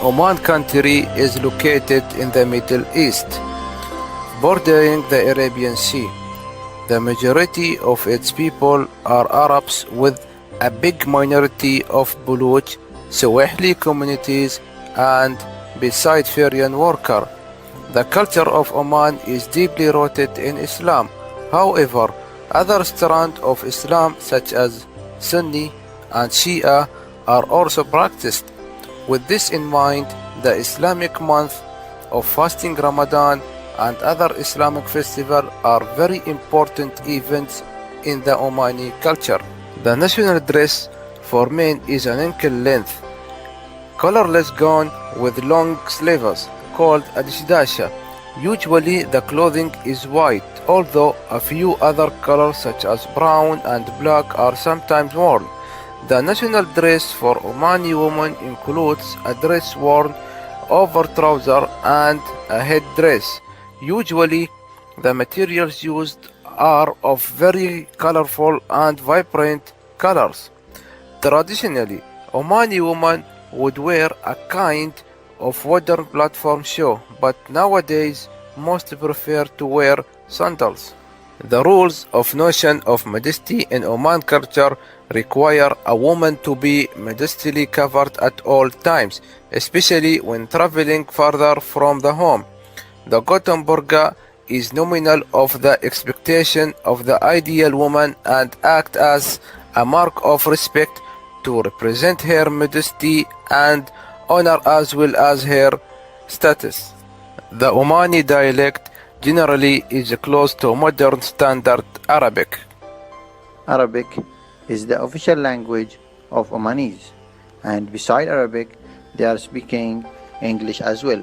Oman country is located in the Middle East, bordering the Arabian Sea. The majority of its people are Arabs with a big minority of Baloch, Swahili communities and beside Syrian worker. The culture of Oman is deeply rooted in Islam. However, other strands of Islam such as Sunni and Shia are also practiced. With this in mind, the Islamic month of fasting Ramadan and other Islamic festivals are very important events in the Omani culture. The national dress for men is an ankle-length, colorless gown with long sleeves called adishdasha. Usually the clothing is white, although a few other colors such as brown and black are sometimes worn. The national dress for Omani women includes a dress worn over trousers and a headdress. Usually, the materials used are of very colorful and vibrant colors. Traditionally, Omani women would wear a kind of wooden platform shoe, but nowadays most prefer to wear sandals. The rules of notion of modesty in Oman culture require a woman to be modestly covered at all times, especially when traveling further from the home. The cotton burqa is nominal of the expectation of the ideal woman and act as a mark of respect to represent her modesty and honor as well as her status. The Omani dialect generally is close to modern standard Arabic. Arabic is the official language of Omanis, and beside Arabic, they are speaking English as well.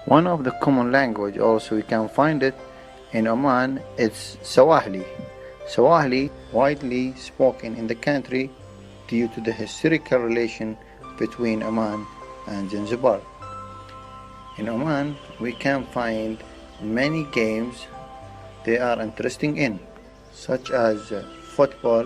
One of the common language also we can find it in Oman is Swahili. Swahili widely spoken in the country due to the historical relation between Oman and Zanzibar. In Oman, we can find many games they are interesting in, such as football,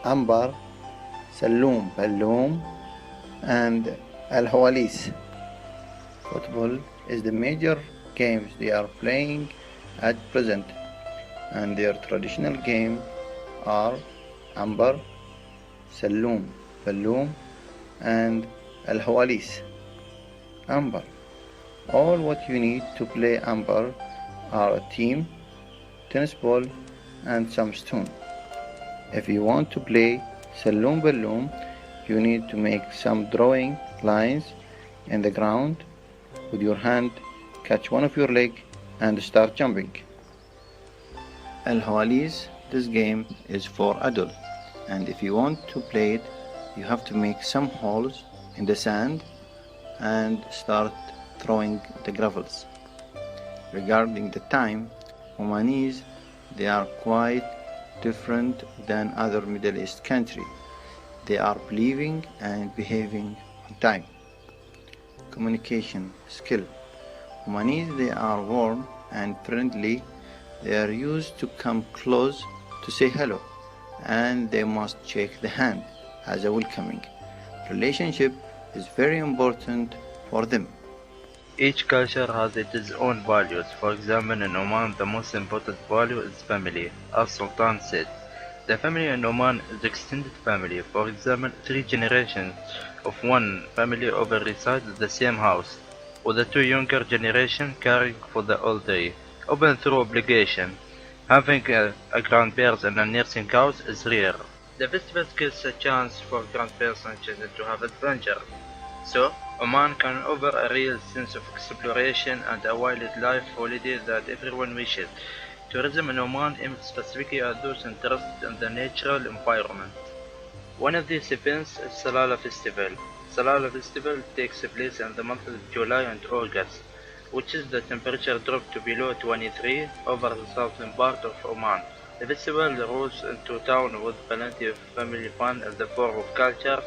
ambar, saloom, balloom, and al-hawalis. Football is the major games they are playing at present, and their traditional game are ambar, saloom, balloom, and al-hawalis. Ambar. All what you need to play ambar are a team, tennis ball, and some stone. If you want to play saloom balloon, you need to make some drawing lines in the ground with your hand, catch one of your leg, and start jumping. Al-Hawalis, this game is for adults, and if you want to play it, you have to make some holes in the sand and start throwing the gravels. Regarding the time, Omanis, they are quite different than other Middle East countries. They are believing and behaving on time. Communication skill. Omanis, they are warm and friendly. They are used to come close to say hello, and they must shake the hand as a welcoming. Relationship is very important for them. Each culture has its own values. For example, in Oman, the most important value is family. As Sultan said, the family in Oman is extended family. For example, 3 generations of one family over reside in the same house, with the 2 younger generations caring for the elderly, often through obligation. Having a grandparents in a nursing house is rare. The festival gives a chance for grandparents and children to have adventure. So, Oman can offer a real sense of exploration and a wildlife holiday that everyone wishes. Tourism in Oman aims specifically at those interested in the natural environment. One of these events is Salala Festival. Salala Festival takes place in the months of July and August, which is the temperature drop to below 23 over the southern part of Oman. The festival rolls into town with plenty of family fun in the form of culture,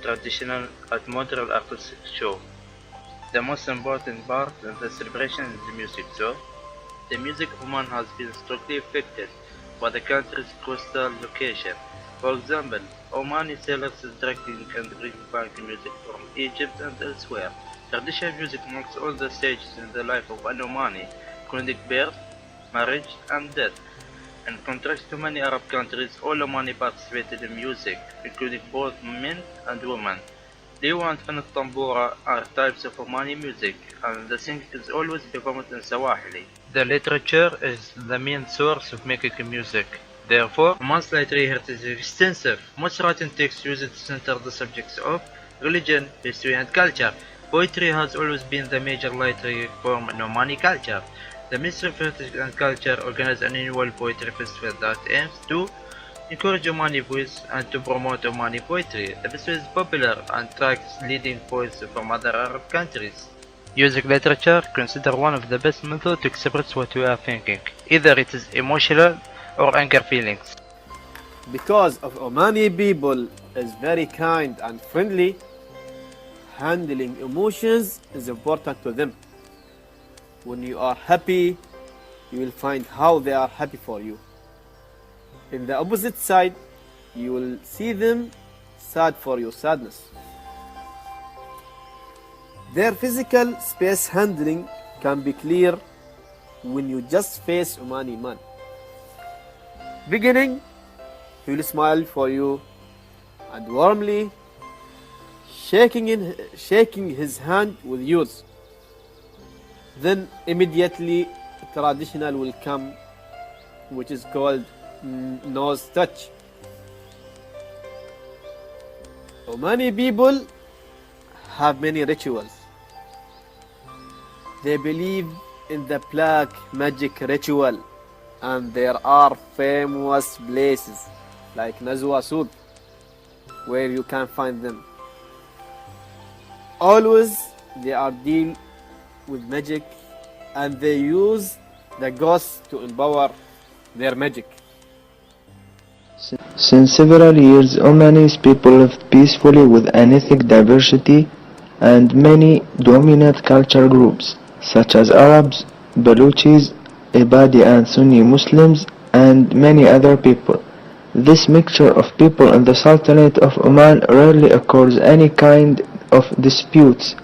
traditional and modern artistic show. The most important part in the celebration is the music, so the music of Oman has been strongly affected by the country's coastal location. For example, Omani sailors drinking and bringing back music from Egypt and elsewhere. Traditional music marks all the stages in the life of an Omani, including birth, marriage, and death. In contrast to many Arab countries, all Omani participated in music, including both men and women. Liwa and Fan al-Tambura are types of Omani music, and the singing is always performed in Swahili. The literature is the main source of making music. Therefore, Oman's literary heritage is extensive. Most written texts use it to center the subjects of religion, history, and culture. Poetry has always been the major literary form in Omani culture. The Ministry of Heritage and Culture organizes an annual poetry festival that aims to encourage Omani voice and to promote Omani poetry. The festival is popular and attracts leading poets from other Arab countries. Music literature considered one of the best methods to express what we are thinking, either it is emotional or anger feelings. Because of Omani people is very kind and friendly, handling emotions is important to them. When you are happy, you will find how they are happy for you. In the opposite side, you will see them sad for your sadness. Their physical space handling can be clear when you just face Omani man. Beginning, he will smile for you and warmly shaking his hand with yours. Then immediately traditional will come, which is called nose touch. Omani people have many rituals. They believe in the black magic ritual, and there are famous places like Nazwa Sud where you can find them. Always they are deal with magic, and they use the ghosts to empower their magic. Since several years, Omanis people lived peacefully with an ethnic diversity and many dominant culture groups such as Arabs, Baluchis, Ibadi and Sunni Muslims, and many other people. This mixture of people in the Sultanate of Oman rarely occurs any kind of disputes,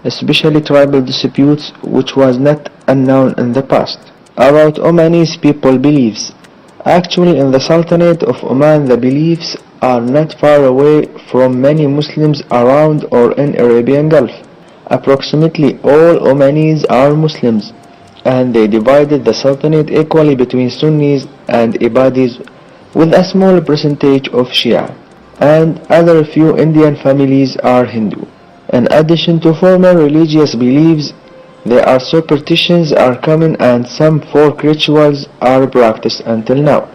especially tribal disputes, which was not unknown in the past. About Omanis people beliefs. Actually, in the Sultanate of Oman, the beliefs are not far away from many Muslims around or in Arabian Gulf. Approximately all Omanis are Muslims, and they divided the Sultanate equally between Sunnis and Ibadis, with a small percentage of Shia, and other few Indian families are Hindu. In addition to formal religious beliefs, there are superstitions are common and some folk rituals are practiced until now.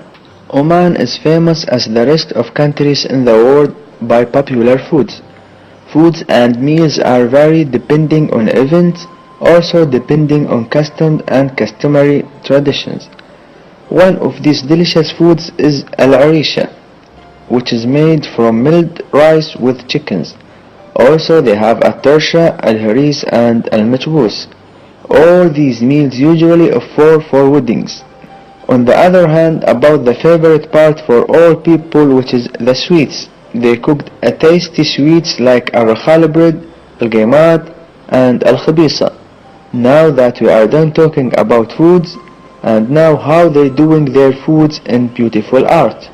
Oman is famous as the rest of countries in the world by popular foods. Foods and meals are varied depending on events, also depending on customs and customary traditions. One of these delicious foods is al-arisha, which is made from milled rice with chickens. Also they have at-tarsha, al-haris and al-matbous. All these meals usually offer for weddings. On the other hand, about the favorite part for all people, which is the sweets, they cooked a tasty sweets like al-rakhal bread, al-gaymat and al-khabisa. Now that we are done talking about foods, and now how they doing their foods in beautiful art.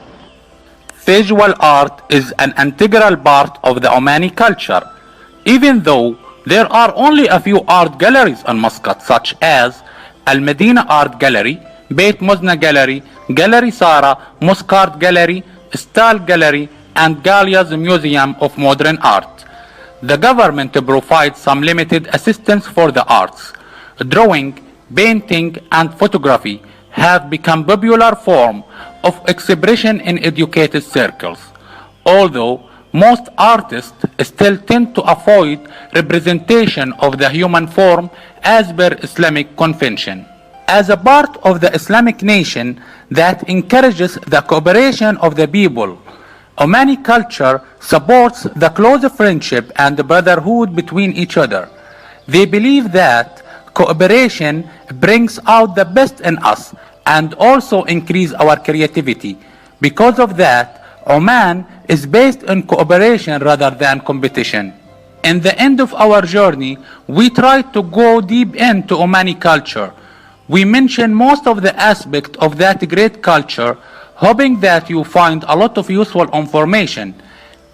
Visual art is an integral part of the Omani culture, even though there are only a few art galleries in Muscat such as Al Medina Art Gallery, Beit Muzna Gallery, Gallery Sara, Muscat Gallery, Stal Gallery, and Galia's Museum of Modern Art. The government provides some limited assistance for the arts. Drawing, painting, and photography have become popular form of expression in educated circles, although most artists still tend to avoid representation of the human form as per Islamic convention. As a part of the Islamic nation that encourages the cooperation of the people, Omani culture supports the close friendship and brotherhood between each other. They believe that cooperation brings out the best in us and also increase our creativity. Because of that, Oman is based on cooperation rather than competition. In the end of our journey, we tried to go deep into Omani culture. We mention most of the aspects of that great culture, hoping that you find a lot of useful information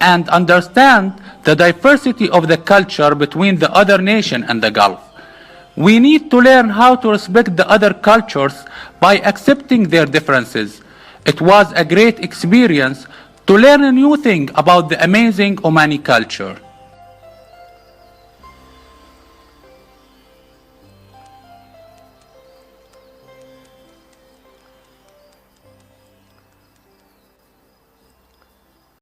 and understand the diversity of the culture between the other nation and the Gulf. We need to learn how to respect the other cultures by accepting their differences. It was a great experience to learn a new thing about the amazing Omani culture.